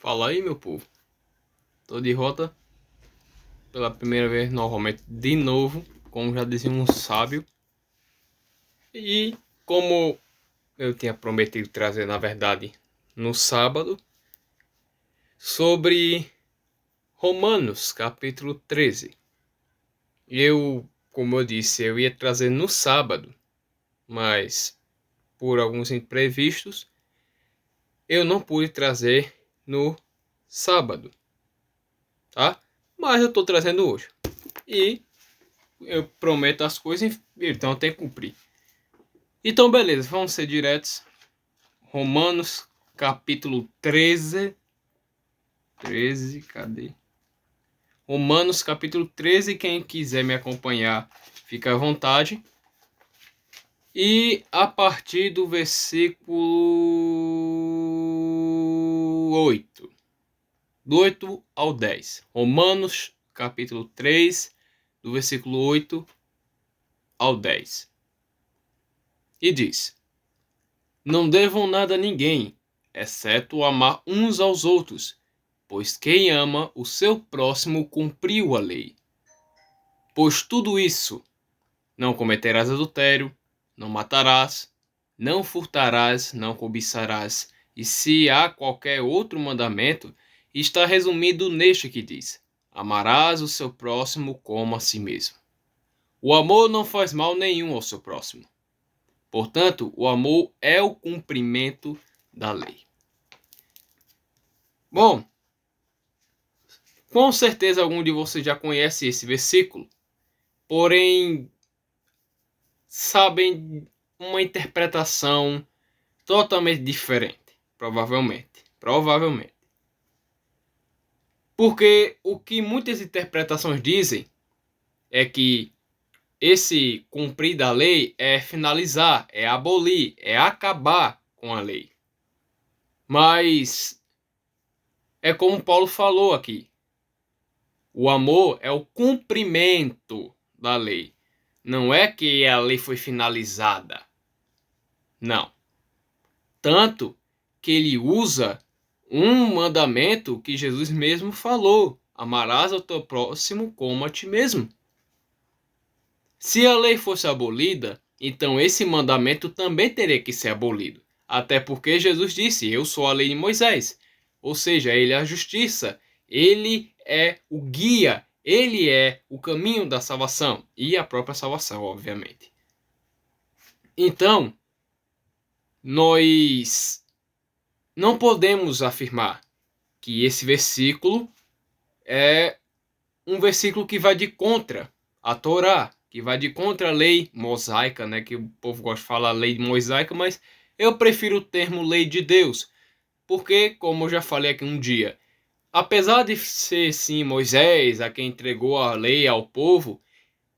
Fala aí, meu povo. Tô de volta pela primeira vez novamente, de novo, como já dizia um sábio. E como eu tinha prometido trazer, na verdade, no sábado, sobre Romanos, capítulo 13. Como eu disse, eu ia trazer no sábado, mas por alguns imprevistos, eu não pude trazer no sábado, tá? Mas eu tô trazendo hoje. E eu prometo as coisas, então eu tenho que cumprir. Então, beleza, vamos ser diretos. Romanos, capítulo 13. 13, cadê? Romanos, capítulo 13. Quem quiser me acompanhar, fica à vontade. E a partir do versículo 8. Do 8 ao 10. Romanos, capítulo 3, do versículo 8 ao 10. E diz: Não devam nada a ninguém, exceto amar uns aos outros, pois quem ama o seu próximo cumpriu a lei. Pois tudo isso, não cometerás adultério, não matarás, não furtarás, não cobiçarás, e se há qualquer outro mandamento, está resumido neste que diz: amarás o seu próximo como a si mesmo. O amor não faz mal nenhum ao seu próximo. Portanto, o amor é o cumprimento da lei. Bom, com certeza algum de vocês já conhece esse versículo, porém sabem uma interpretação totalmente diferente, provavelmente. Porque o que muitas interpretações dizem é que esse cumprir da lei é finalizar, é abolir, é acabar com a lei. Mas é como Paulo falou aqui. O amor é o cumprimento da lei. Não é que a lei foi finalizada. Não. Tanto que ele usa um mandamento que Jesus mesmo falou: amarás ao teu próximo como a ti mesmo. Se a lei fosse abolida, então esse mandamento também teria que ser abolido. Até porque Jesus disse: eu sou a lei de Moisés. Ou seja, ele é a justiça. Ele é o guia. Ele é o caminho da salvação. E a própria salvação, obviamente. Então, nós não podemos afirmar que esse versículo é um versículo que vai de contra a Torá, que vai de contra a lei mosaica, né? Que o povo gosta de falar lei mosaica, mas eu prefiro o termo lei de Deus, porque, como eu já falei aqui um dia, apesar de ser sim Moisés a quem entregou a lei ao povo,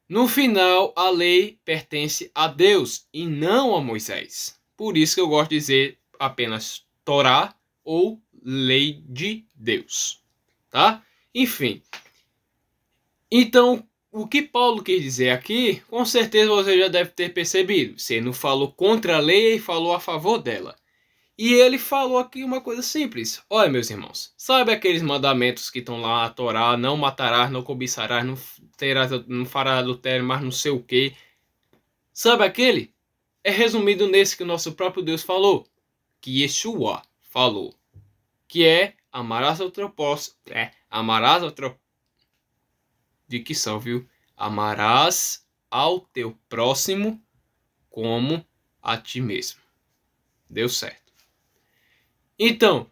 no final a lei pertence a Deus e não a Moisés. Por isso que eu gosto de dizer apenas Torá ou lei de Deus, tá? Enfim. Então, o que Paulo quis dizer aqui, com certeza você já deve ter percebido. Se ele não falou contra a lei, ele falou a favor dela. E ele falou aqui uma coisa simples. Olha, meus irmãos, sabe aqueles mandamentos que estão lá, a Torá, não matarás, não cobiçarás, não farás adultério, mas não sei o quê. Sabe aquele? É resumido nesse que o nosso próprio Deus falou, que Yeshua falou, que é amarás ao teu próximo, amarás ao teu dicção, viu? Amarás ao teu próximo como a ti mesmo. Deu certo. Então,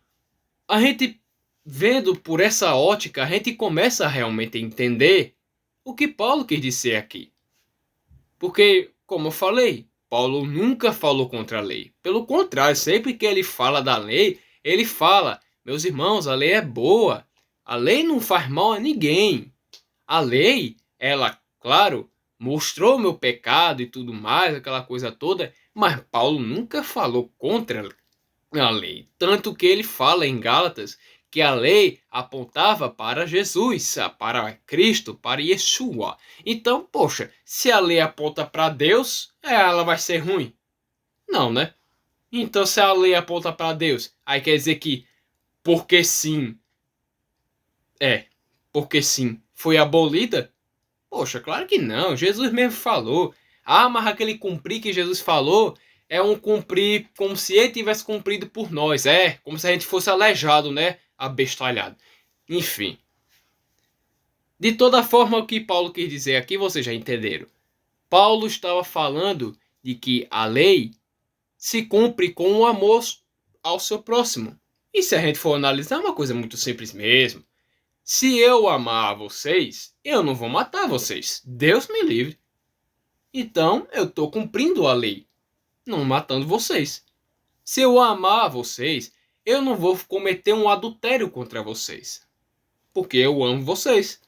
a gente vendo por essa ótica, a gente começa a realmente entender o que Paulo quis dizer aqui. Porque, como eu falei, Paulo nunca falou contra a lei. Pelo contrário, sempre que ele fala da lei, ele fala: meus irmãos, a lei é boa. A lei não faz mal a ninguém. A lei, ela, claro, mostrou meu pecado e tudo mais, aquela coisa toda, mas Paulo nunca falou contra a lei. Tanto que ele fala em Gálatas que a lei apontava para Jesus, para Cristo, para Yeshua. Então, poxa, se a lei aponta para Deus, ela vai ser ruim? Não, né? Então, se a lei aponta para Deus, aí quer dizer que porque sim. Porque sim. Foi abolida? Poxa, claro que não. Jesus mesmo falou. Ah, mas aquele cumprir que Jesus falou é um cumprir como se ele tivesse cumprido por nós. É, como se a gente fosse aleijado, né? Abestalhado. Enfim. De toda forma, o que Paulo quis dizer aqui, vocês já entenderam. Paulo estava falando de que a lei se cumpre com o amor ao seu próximo. E se a gente for analisar, é uma coisa muito simples mesmo. Se eu amar vocês, eu não vou matar vocês. Deus me livre. Então, eu estou cumprindo a lei, não matando vocês. Se eu amar vocês, eu não vou cometer um adultério contra vocês, porque eu amo vocês.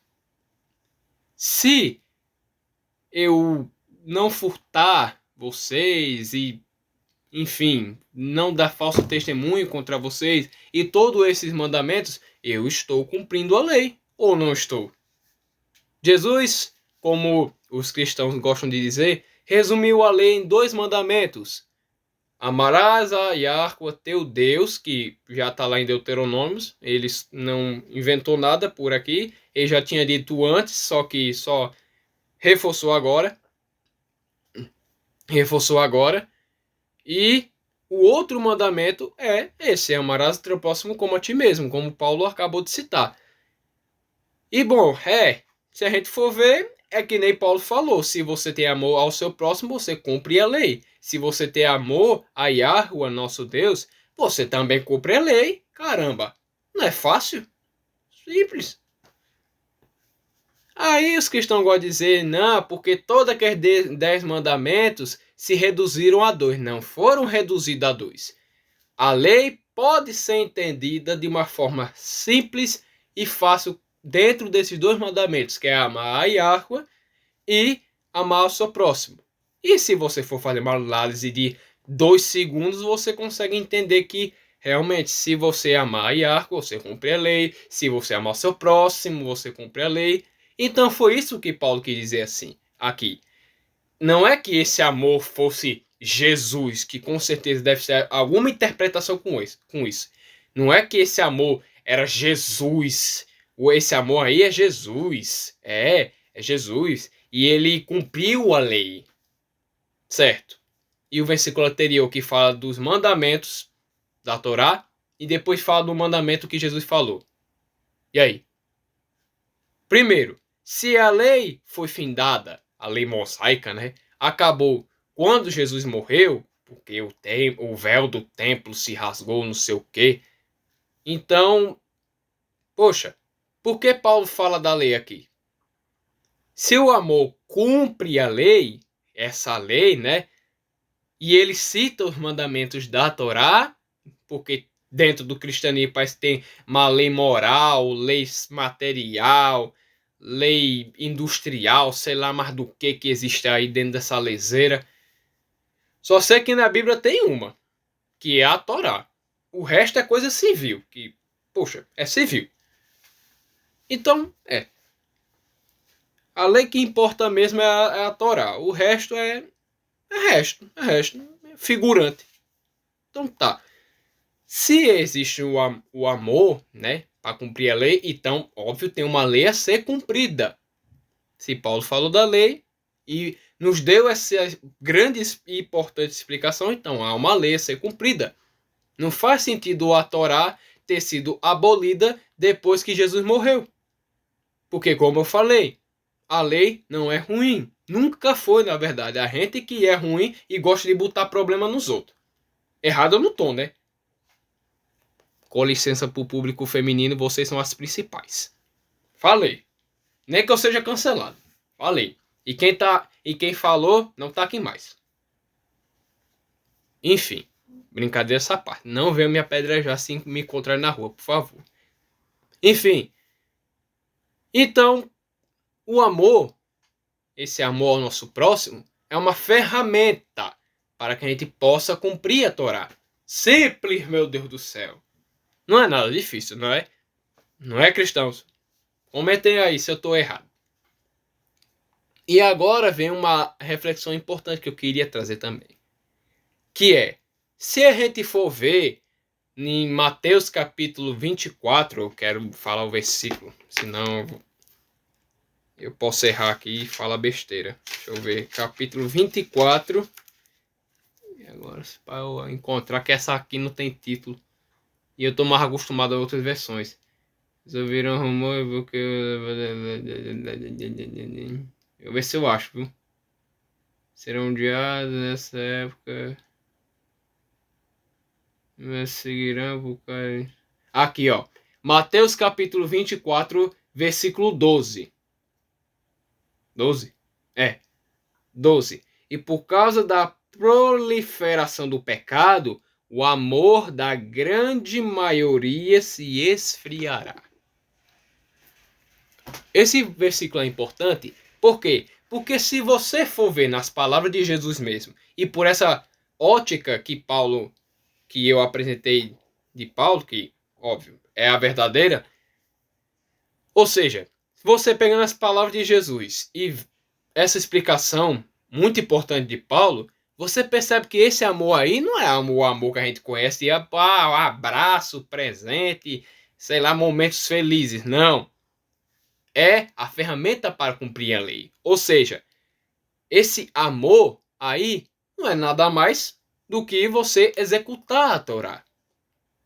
Se eu não furtar vocês e, enfim, não dar falso testemunho contra vocês e todos esses mandamentos, eu estou cumprindo a lei ou não estou? Jesus, como os cristãos gostam de dizer, resumiu a lei em 2 mandamentos. Amarás a Yahweh teu Deus, que já está lá em Deuteronômios, ele não inventou nada por aqui, ele já tinha dito antes, só que só reforçou agora. Reforçou agora. E o outro mandamento é esse, amarás o teu próximo como a ti mesmo, como Paulo acabou de citar. E bom, se a gente for ver, é que nem Paulo falou, se você tem amor ao seu próximo, você cumpre a lei. Se você tem amor a Yahweh, nosso Deus, você também cumpre a lei. Caramba, não é fácil? Simples. Aí os cristãos gostam de dizer, não, porque todos aqueles 10 mandamentos se reduziram a 2. Não foram reduzidos a 2. A lei pode ser entendida de uma forma simples e fácil dentro desses 2 mandamentos, que é amar a Yahweh e amar o seu próximo. E se você for fazer uma análise de 2 segundos, você consegue entender que realmente, se você amar a Yahweh, você cumpre a lei. Se você amar o seu próximo, você cumpre a lei. Então foi isso que Paulo quis dizer assim, aqui. Não é que esse amor fosse Jesus, que com certeza deve ser alguma interpretação com isso. Não é que esse amor era Jesus. Esse amor aí é Jesus. É Jesus. E ele cumpriu a lei. Certo? E o versículo anterior que fala dos mandamentos da Torá e depois fala do mandamento que Jesus falou. E aí? Primeiro, se a lei foi findada, a lei mosaica, né? Acabou quando Jesus morreu, porque o véu do templo se rasgou, não sei o quê. Então, poxa, por que Paulo fala da lei aqui? Se o amor cumpre a lei, essa lei, né? E ele cita os mandamentos da Torá, porque dentro do cristianismo parece que tem uma lei moral, lei material, lei industrial, sei lá mais do que existe aí dentro dessa leseira. Só sei que na Bíblia tem uma, que é a Torá. O resto é coisa civil, que, poxa, é civil. Então, a lei que importa mesmo é a Torá. O resto é resto, figurante. Então tá. Se existe o amor, né, para cumprir a lei, então, óbvio, tem uma lei a ser cumprida. Se Paulo falou da lei e nos deu essa grande e importante explicação, então há uma lei a ser cumprida. Não faz sentido a Torá ter sido abolida depois que Jesus morreu. Porque, como eu falei, a lei não é ruim. Nunca foi, na verdade. A gente que é ruim e gosta de botar problema nos outros. Errado eu não tô, né? Com licença pro público feminino, vocês são as principais. Falei. Nem que eu seja cancelado. Falei. E quem falou não tá aqui mais. Enfim, brincadeira essa parte. Não venham me apedrejar assim me encontrar na rua, por favor. Enfim. Então, o amor, esse amor ao nosso próximo, é uma ferramenta para que a gente possa cumprir a Torá. Simples, meu Deus do céu. Não é nada difícil, não é? Não é, cristãos? Comentem aí se eu estou errado. E agora vem uma reflexão importante que eu queria trazer também. Que é, se a gente for ver em Mateus capítulo 24, eu quero falar o versículo, senão eu posso errar aqui e falar besteira. Deixa eu ver, capítulo 24. E agora, para eu encontrar que essa aqui não tem título. E eu tô mais acostumado a outras versões. Resolveram rumor porque... Eu ver se eu acho, viu? Serão odiados nessa época... Mas seguirão por causa... Aqui, ó. Mateus capítulo 24, versículo 12. 12? É, 12. E por causa da proliferação do pecado, o amor da grande maioria se esfriará. Esse versículo é importante, por quê? Porque se você for ver nas palavras de Jesus mesmo, e por essa ótica que eu apresentei de Paulo, que, óbvio, é a verdadeira, ou seja, você pegando as palavras de Jesus e essa explicação muito importante de Paulo, você percebe que esse amor aí não é o amor que a gente conhece, abraço, presente, sei lá, momentos felizes. Não. É a ferramenta para cumprir a lei. Ou seja, esse amor aí não é nada mais do que você executar a Torá.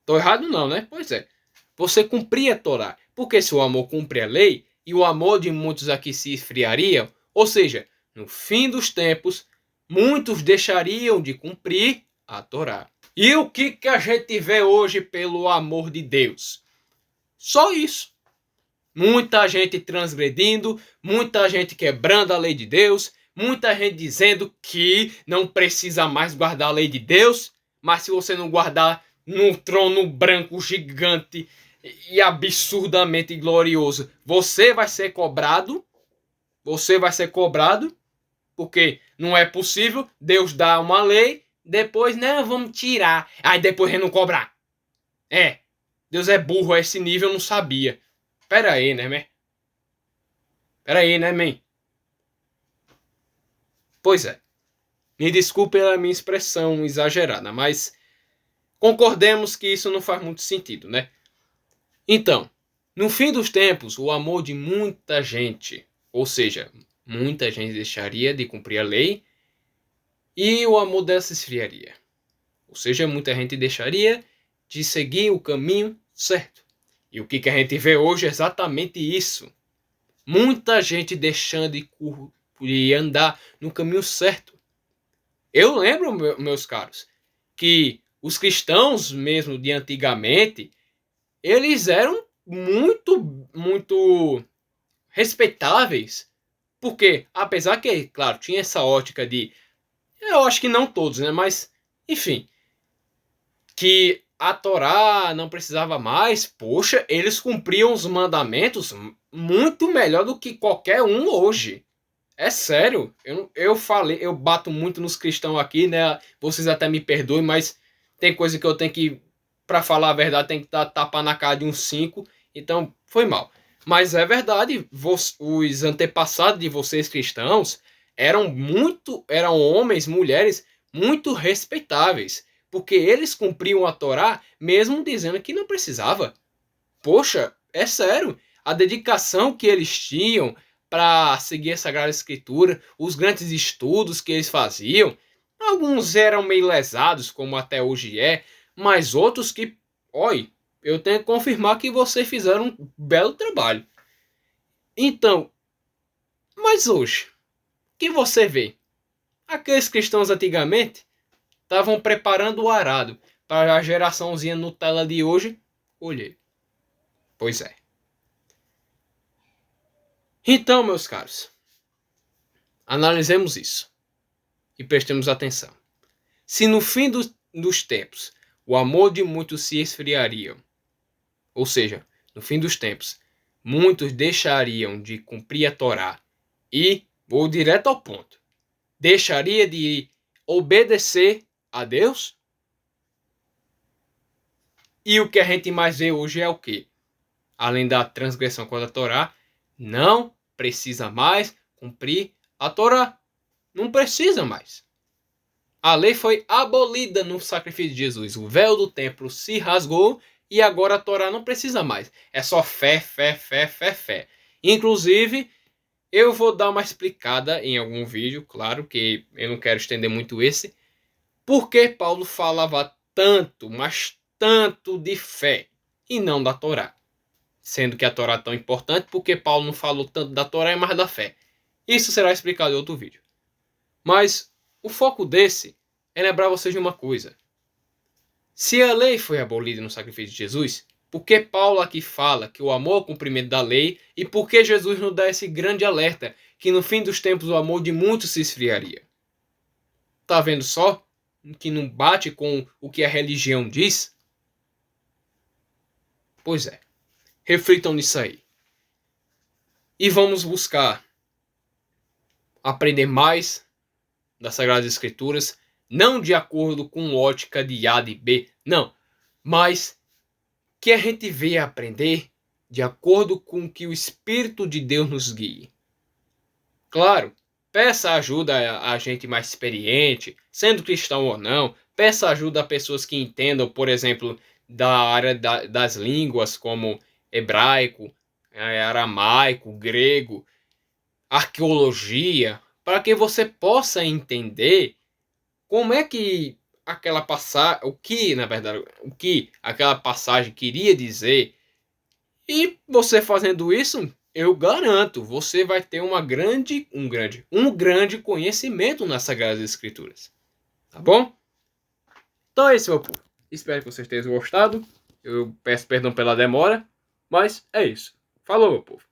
Tô errado não, né? Pois é. Você cumprir a Torá. Porque se o amor cumpre a lei, e o amor de muitos aqui se esfriaria, ou seja, no fim dos tempos, muitos deixariam de cumprir a Torá. E o que a gente vê hoje pelo amor de Deus? Só isso. Muita gente transgredindo, muita gente quebrando a lei de Deus, muita gente dizendo que não precisa mais guardar a lei de Deus, mas se você não guardar num trono branco gigante e absurdamente glorioso, você vai ser cobrado, porque não é possível Deus dar uma lei, depois, não, vamos tirar, aí depois ele não cobrar. Deus é burro a esse nível, eu não sabia. Pera aí, né, man? Pera aí, né, man? Pois é. Me desculpe pela minha expressão exagerada, mas concordemos que isso não faz muito sentido, né? Então, no fim dos tempos, o amor de muita gente, ou seja, muita gente deixaria de cumprir a lei e o amor dela se esfriaria. Ou seja, muita gente deixaria de seguir o caminho certo. E o que a gente vê hoje é exatamente isso. Muita gente deixando de andar no caminho certo. Eu lembro, meus caros, que os cristãos mesmo de antigamente, eles eram muito respeitáveis. Porque, apesar que, claro, tinha essa ótica de... Eu acho que não todos, né? Mas, enfim, que a Torá não precisava mais. Poxa, eles cumpriam os mandamentos muito melhor do que qualquer um hoje. É sério, eu falei, eu bato muito nos cristãos aqui, né? Vocês até me perdoem, mas tem coisa que eu tenho que, pra falar a verdade, tem que dar tapa na cara de uns 5, então foi mal. Mas é verdade, os antepassados de vocês cristãos eram homens, mulheres muito respeitáveis, porque eles cumpriam a Torá mesmo dizendo que não precisava. Poxa, é sério, a dedicação que eles tinham para seguir a Sagrada Escritura, os grandes estudos que eles faziam. Alguns eram meio lesados, como até hoje é, mas outros que, olha, eu tenho que confirmar que vocês fizeram um belo trabalho. Então, mas hoje, o que você vê? Aqueles cristãos antigamente estavam preparando o arado para a geraçãozinha Nutella de hoje. Olhei. Pois é. Então, meus caros, analisemos isso e prestemos atenção. Se no fim dos tempos o amor de muitos se esfriaria, ou seja, no fim dos tempos, muitos deixariam de cumprir a Torá e, vou direto ao ponto, deixaria de obedecer a Deus? E o que a gente mais vê hoje é o quê? Além da transgressão contra a Torá, não precisa mais cumprir a Torá. Não precisa mais. A lei foi abolida no sacrifício de Jesus. O véu do templo se rasgou e agora a Torá não precisa mais. É só fé, fé, fé, fé, fé. Inclusive, eu vou dar uma explicada em algum vídeo, claro que eu não quero estender muito esse, por que Paulo falava tanto, mas tanto de fé e não da Torá. Sendo que a Torá é tão importante, porque Paulo não falou tanto da Torá e mais da fé. Isso será explicado em outro vídeo. Mas o foco desse é lembrar vocês de uma coisa. Se a lei foi abolida no sacrifício de Jesus, por que Paulo aqui fala que o amor é o cumprimento da lei e por que Jesus nos dá esse grande alerta que no fim dos tempos o amor de muitos se esfriaria? Tá vendo só que não bate com o que a religião diz? Pois é, reflitam nisso aí. E vamos buscar aprender mais das Sagradas Escrituras, não de acordo com ótica de A de B, não, mas que a gente venha aprender de acordo com que o Espírito de Deus nos guie. Claro, peça ajuda a gente mais experiente, sendo cristão ou não, peça ajuda a pessoas que entendam, por exemplo, da área das línguas como hebraico, aramaico, grego, arqueologia, para que você possa entender como é que aquela passagem, o que, na verdade, o que aquela passagem queria dizer. E você fazendo isso, eu garanto, você vai ter um grande conhecimento nas Sagradas Escrituras. Tá bom? Então é isso, meu povo. Espero que vocês tenham gostado. Eu peço perdão pela demora, mas é isso. Falou, meu povo.